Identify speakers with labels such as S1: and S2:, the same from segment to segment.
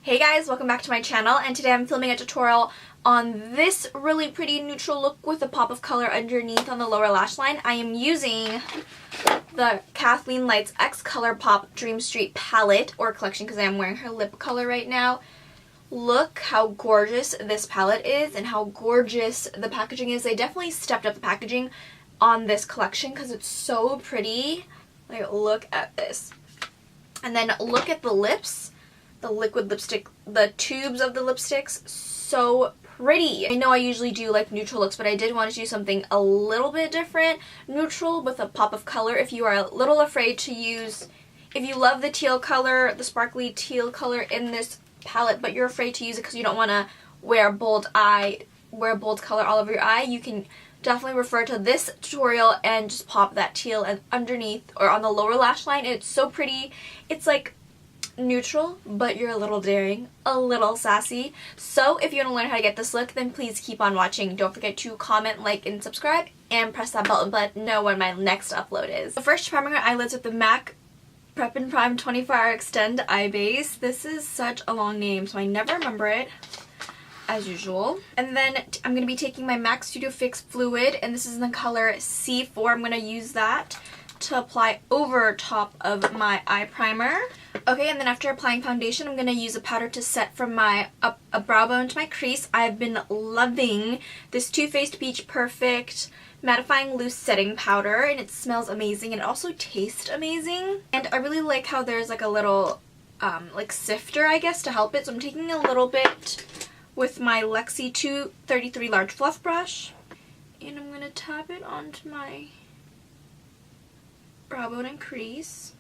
S1: Hey guys, welcome back to my channel, and today I'm filming a tutorial on this really pretty neutral look with a pop of color underneath on the lower lash line. I am using the Kathleenlights X Colourpop Dream Street palette or collection because I am wearing her lip color right now. Look how gorgeous this palette is and how gorgeous the packaging is. They definitely stepped up the packaging on this collection because it's so pretty. Like, look at this. And then look at the lips. The liquid lipstick, the tubes of the lipsticks, so pretty. I know I usually do like neutral looks, but I did want to do something a little bit different. Neutral with a pop of color. If you are a little afraid to use, if you love the teal color, the sparkly teal color in this palette, but you're afraid to use it because you don't want to wear bold color all over your eye, you can definitely refer to this tutorial and just pop that teal and underneath or on the lower lash line. It's so pretty. It's like neutral, but you're a little daring, a little sassy. So if you want to learn how to get this look, then please keep on watching. Don't forget to comment, like, and subscribe, and press that bell button to know when my next upload is. So first, priming my eyelids with the MAC Prep and Prime 24-Hour Extend Eye Base. This is such a long name, so I never remember it, as usual. And then I'm going to be taking my MAC Studio Fix Fluid, and this is in the color C4. I'm going to use that to apply over top of my eye primer. Okay, and then after applying foundation, I'm going to use a powder to set from my a brow bone to my crease. I've been loving this Too Faced Peach Perfect Mattifying Loose Setting Powder, and it smells amazing and it also tastes amazing. And I really like how there's like a little like sifter, I guess, to help it. So I'm taking a little bit with my Lexi 233 large fluff brush, and I'm going to tap it onto my brow bone and crease.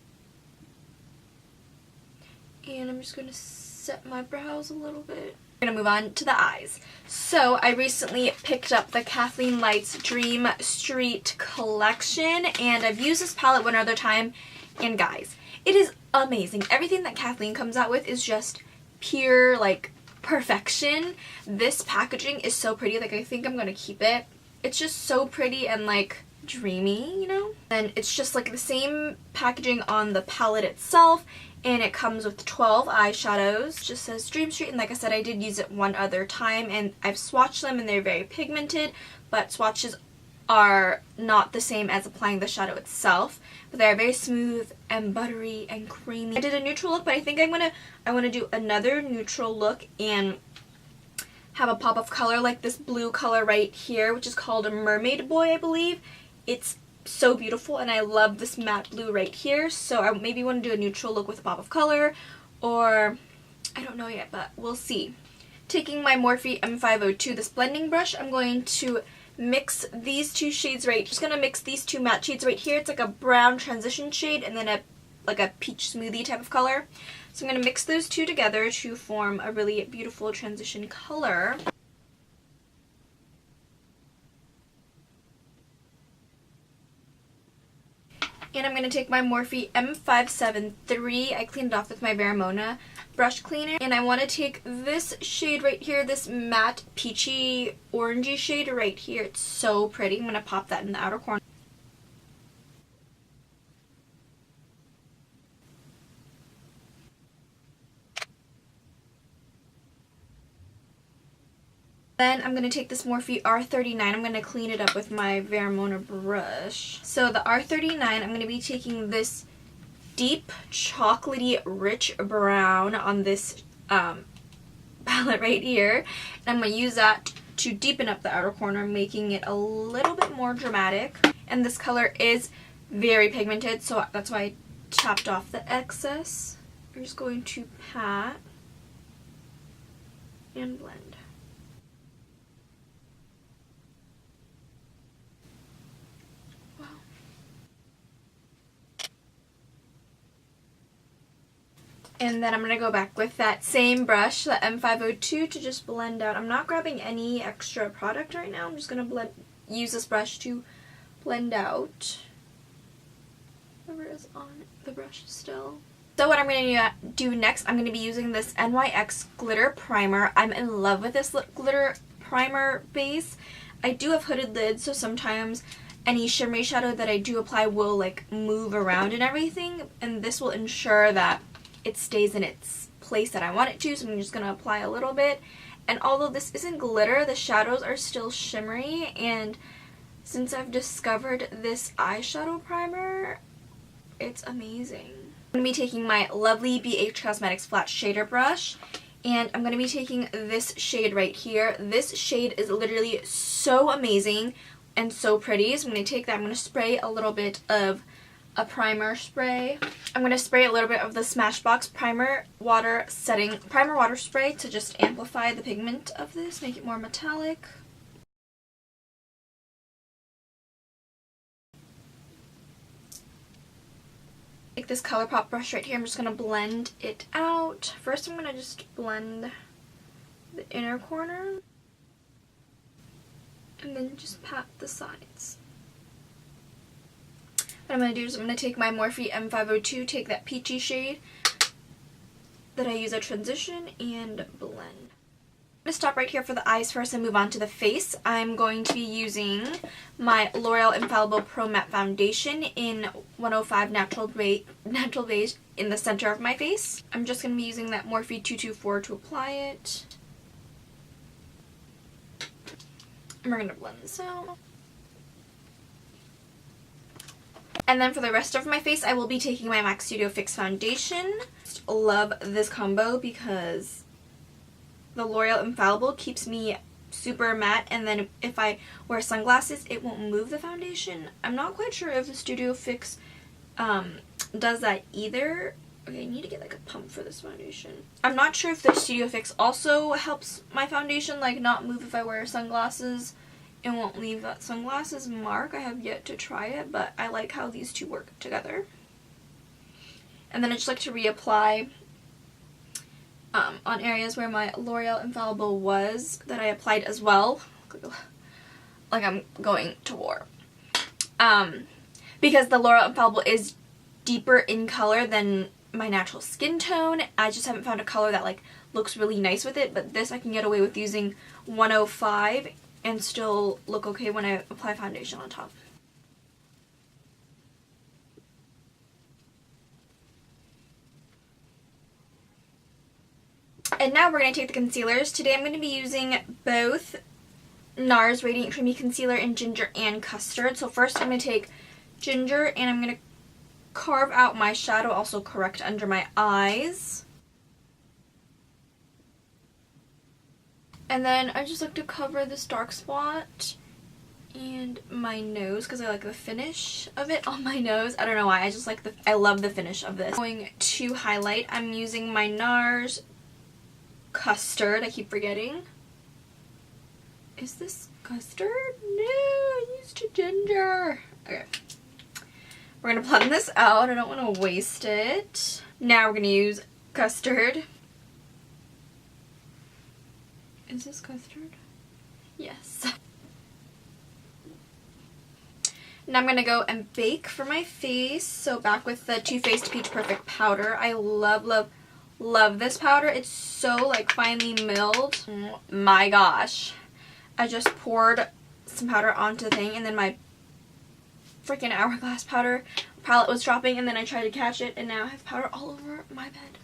S1: And I'm just going to set my brows a little bit. We're going to move on to the eyes. So I recently picked up the Kathleenlights Dream Street collection, and I've used this palette one other time, and guys, it is amazing. Everything that Kathleen comes out with is just pure, like, perfection. This packaging is so pretty. Like, I think I'm going to keep it. It's just so pretty and, like, dreamy, you know? And it's just like the same packaging on the palette itself, and it comes with 12 eyeshadows. It just says Dream Street, and like I said, I did use it one other time, and I've swatched them, and they're very pigmented, but swatches are not the same as applying the shadow itself, but they're very smooth and buttery and creamy. I did a neutral look, but I think I want to do another neutral look and have a pop of color like this blue color right here, which is called a Mermaid Boy, I believe. It's so beautiful, and I love this matte blue right here, so I maybe want to do a neutral look with a pop of color, or I don't know yet, but we'll see. Taking my Morphe M502, this blending brush, I'm going to mix these two shades right. Just going to mix these two matte shades right here. It's like a brown transition shade and then like a peach smoothie type of color. So I'm going to mix those two together to form a really beautiful transition color. And I'm going to take my Morphe M573, I cleaned it off with my Vermona brush cleaner, and I want to take this shade right here, this matte peachy orangey shade right here. It's so pretty. I'm going to pop that in the outer corner. Then I'm going to take this Morphe R39, I'm going to clean it up with my Vermona brush. So the R39, I'm going to be taking this deep chocolatey rich brown on this palette right here. And I'm going to use that to deepen up the outer corner, making it a little bit more dramatic. And this color is very pigmented, so that's why I tapped off the excess. I'm just going to pat and blend. And then I'm going to go back with that same brush, the M502, to just blend out. I'm not grabbing any extra product right now. I'm just going to use this brush to blend out whatever is on the brush still. So what I'm going to do next, I'm going to be using this NYX Glitter Primer. I'm in love with this glitter primer base. I do have hooded lids, so sometimes any shimmery shadow that I do apply will like move around and everything, and this will ensure that it stays in its place that I want it to, so I'm just going to apply a little bit. And although this isn't glitter, the shadows are still shimmery, and since I've discovered this eyeshadow primer, it's amazing. I'm going to be taking my lovely BH Cosmetics flat shader brush, and I'm going to be taking this shade right here. This shade is literally so amazing and so pretty. So I'm going to take that, I'm going to spray a little bit of a primer spray. I'm going to spray a little bit of the Smashbox primer water spray to just amplify the pigment of this, make it more metallic. Take this Colourpop brush right here, I'm just going to blend it out. First I'm going to just blend the inner corner, and then just pat the sides. What I'm going to do is I'm going to take my Morphe M502, take that peachy shade that I use at transition, and blend. I'm going to stop right here for the eyes first and move on to the face. I'm going to be using my L'Oreal Infallible Pro Matte Foundation in 105 Natural Beige in the center of my face. I'm just going to be using that Morphe 224 to apply it. And we're going to blend this out. And then for the rest of my face, I will be taking my MAC Studio Fix Foundation. Just love this combo because the L'Oreal Infallible keeps me super matte, and then if I wear sunglasses, it won't move the foundation. I'm not quite sure if the Studio Fix does that either. Okay, I need to get like a pump for this foundation. I'm not sure if the Studio Fix also helps my foundation like not move if I wear sunglasses. It won't leave that sunglasses mark. I have yet to try it, but I like how these two work together. And then I just like to reapply on areas where my L'Oreal Infallible was that I applied as well. Like I'm going to war. Because the L'Oreal Infallible is deeper in color than my natural skin tone. I just haven't found a color that like looks really nice with it, but this I can get away with using 105 and still look okay when I apply foundation on top. And now we're going to take the concealers. Today I'm going to be using both Nars Radiant Creamy Concealer in Ginger and Custard. So first I'm going to take Ginger and I'm going to carve out my shadow, also correct under my eyes. And then I just like to cover this dark spot and my nose because I like the finish of it on my nose. I don't know why, I love the finish of this. Going to highlight, I'm using my Nars Custard. I keep forgetting. Is this Custard? No, I used Ginger. Okay. We're going to blend this out. I don't want to waste it. Now we're going to use Custard. Is this Custard? Yes. Now I'm going to go and bake for my face. So back with the Too Faced Peach Perfect powder. I love, love, love this powder. It's so like finely milled. Oh my gosh. I just poured some powder onto the thing and then my freaking Hourglass powder palette was dropping and then I tried to catch it and now I have powder all over my bed.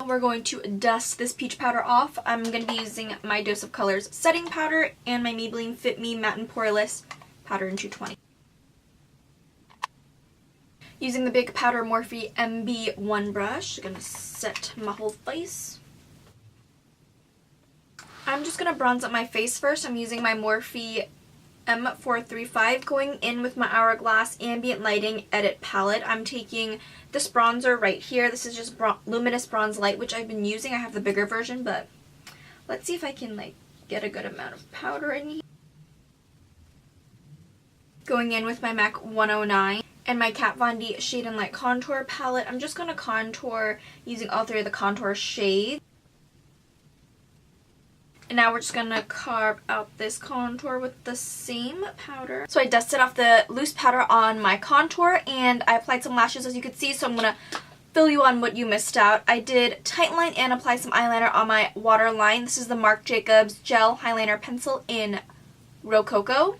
S1: We're going to dust this peach powder off. I'm going to be using my Dose of Colors setting powder and my Maybelline Fit Me Matte and Poreless powder in 220. Using the Big Powder Morphe MB1 brush, I'm going to set my whole face. I'm just going to bronze up my face first. I'm using my Morphe M435 going in with my Hourglass Ambient Lighting Edit Palette. I'm taking this bronzer right here. This is just Luminous Bronze Light, which I've been using. I have the bigger version, but let's see if I can like get a good amount of powder in here. Going in with my MAC 109 and my Kat Von D Shade and Light Contour Palette. I'm just going to contour using all three of the contour shades. And now we're just going to carve out this contour with the same powder. So I dusted off the loose powder on my contour and I applied some lashes as you could see. So I'm going to fill you on what you missed out. I did tightline and apply some eyeliner on my waterline. This is the Marc Jacobs Gel Highliner Pencil in Rococo.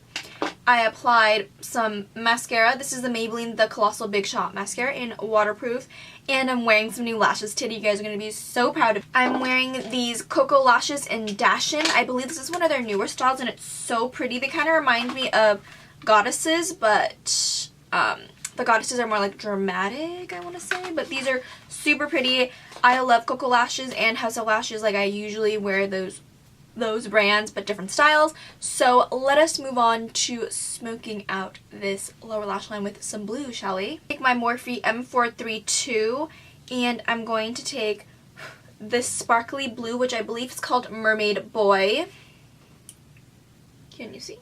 S1: I applied some mascara. This is the Maybelline The Colossal Big Shot Mascara in Waterproof. And I'm wearing some new lashes today. You guys are going to be so proud of me. I'm wearing these KoKo lashes in Dashin. I believe this is one of their newer styles and it's so pretty. They kind of remind me of goddesses, but the goddesses are more like dramatic, I want to say. But these are super pretty. I love KoKo lashes and House of Lashes. Like, I usually wear those brands, but different styles. So let us move on to smoking out this lower lash line with some blue, shall we? Take my Morphe M432 and I'm going to take this sparkly blue, which I believe is called Mermaid Boy. Can you see?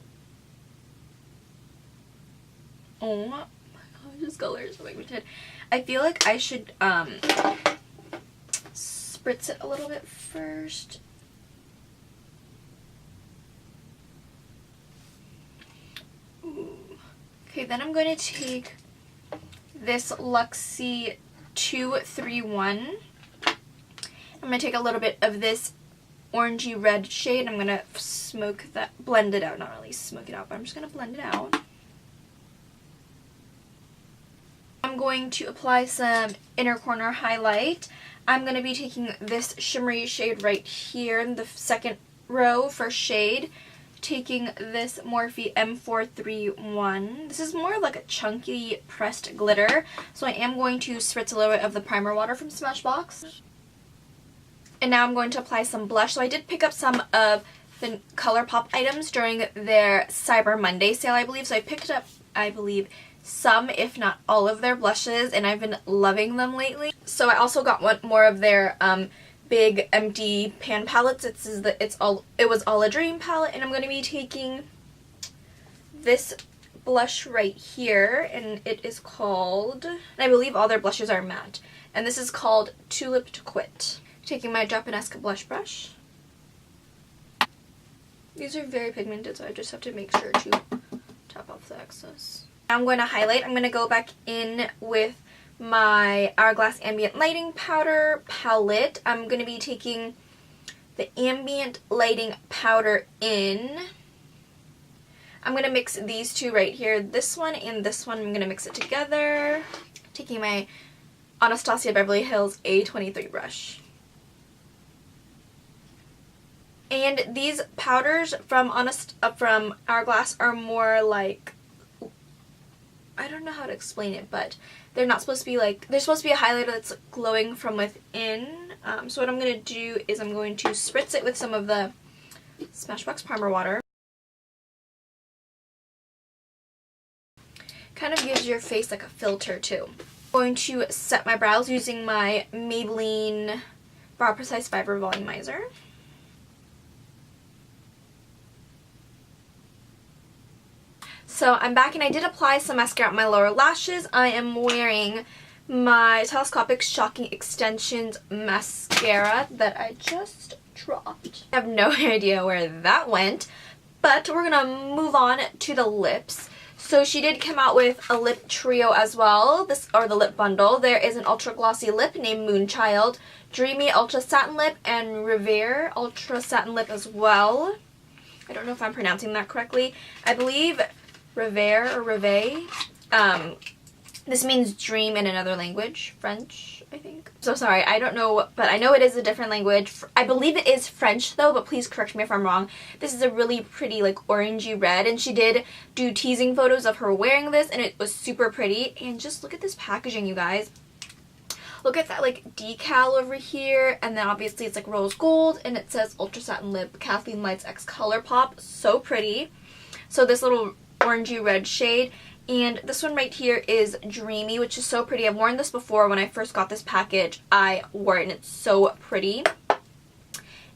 S1: Oh my gosh, this color is so pigmented. I feel like I should spritz it a little bit first. Okay, then I'm going to take this Luxie 231. I'm going to take a little bit of this orangey red shade. I'm going to smoke that, blend it out, not really smoke it out, but I'm just going to blend it out. I'm going to apply some inner corner highlight. I'm going to be taking this shimmery shade right here in the second row for shade. Taking this Morphe M431. This is more like a chunky pressed glitter, so I am going to spritz a little bit of the primer water from Smashbox. And now I'm going to apply some blush. So I did pick up some of the Colourpop items during their Cyber Monday sale, I believe. So I picked up, I believe, some, if not all of their blushes, and I've been loving them lately. So I also got one more of their big empty pan palettes. It was all a dream palette, and I'm going to be taking this blush right here, and it is called, and I believe all their blushes are matte, and this is called Tulip to Quit. Taking my Japanesque blush brush. These are very pigmented, so I just have to make sure to tap off the excess. Now I'm going to highlight. I'm going to go back in with my Hourglass Ambient Lighting Powder palette. I'm going to be taking the Ambient Lighting Powder in. I'm going to mix these two right here. This one and this one, I'm going to mix it together. Taking my Anastasia Beverly Hills A23 brush. And these powders from Hourglass are more like, I don't know how to explain it, but they're not supposed to be like, they're supposed to be a highlighter that's glowing from within. So what I'm going to do is I'm going to spritz it with some of the Smashbox primer water. Kind of gives your face like a filter too. I'm going to set my brows using my Maybelline BROWPrecise Fiber Volumizer. So I'm back and I did apply some mascara on my lower lashes. I am wearing my Telescopic Shocking Extensions mascara that I just dropped. I have no idea where that went, but we're going to move on to the lips. So she did come out with a lip trio as well, or the lip bundle. There is an ultra glossy lip named Moonchild, Dreamy Ultra Satin Lip, and Revere Ultra Satin Lip as well. I don't know if I'm pronouncing that correctly. I believe Revere or Reve. This means dream in another language, French, I think. So sorry, I don't know, but I know it is a different language. I believe it is French though, but please correct me if I'm wrong. This is a really pretty like orangey red, and she did do teasing photos of her wearing this, and it was super pretty. And just look at this packaging, you guys. Look at that like decal over here, and then obviously it's like rose gold, and it says Ultra Satin Lip, Kathleenlights X Colourpop. So pretty. So this little orangey red shade, and this one right here is Dreamy, which is so pretty. I've worn this before. When I first got this package, I wore it and it's so pretty.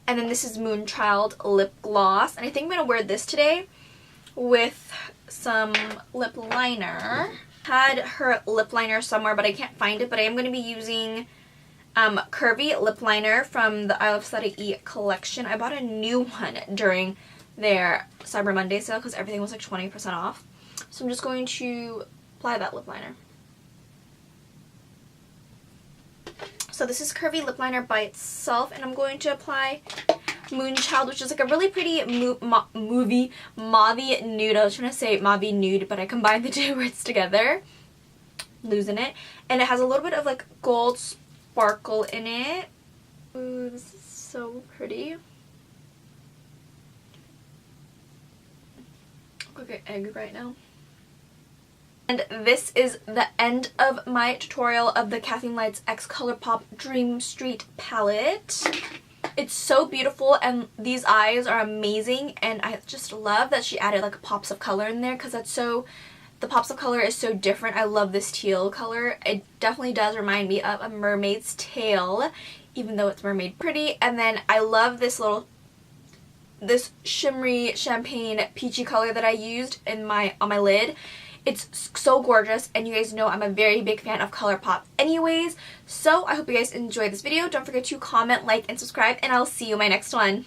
S1: And then this is Moonchild Lip Gloss, and I think I'm going to wear this today with some lip liner. Had her lip liner somewhere, but I can't find it, but I am going to be using Curvii lip liner from the Iluvsarahii collection. I bought a new one during their Cyber Monday sale because everything was like 20% off. So I'm just going to apply that lip liner. So this is Curvii lip liner by itself, and I'm going to apply Moonchild, which is like a really pretty movie mauve nude. I was trying to say mauve nude, but I combined the two words together. Losing it. And it has a little bit of like gold sparkle in it. Ooh, this is so pretty. Look at egg right now. And this is the end of my tutorial of the Kathleenlights X Colourpop Dream Street palette. It's so beautiful, and these eyes are amazing, and I just love that she added like pops of color in there, because that's so, the pops of color is so different. I love this teal color. It definitely does remind me of a mermaid's tail, even though it's mermaid pretty. And then I love this shimmery champagne peachy color that I used in on my lid. It's so gorgeous, and you guys know I'm a very big fan of Colourpop anyways. So I hope you guys enjoyed this video. Don't forget to comment, like, and subscribe, and I'll see you in my next one.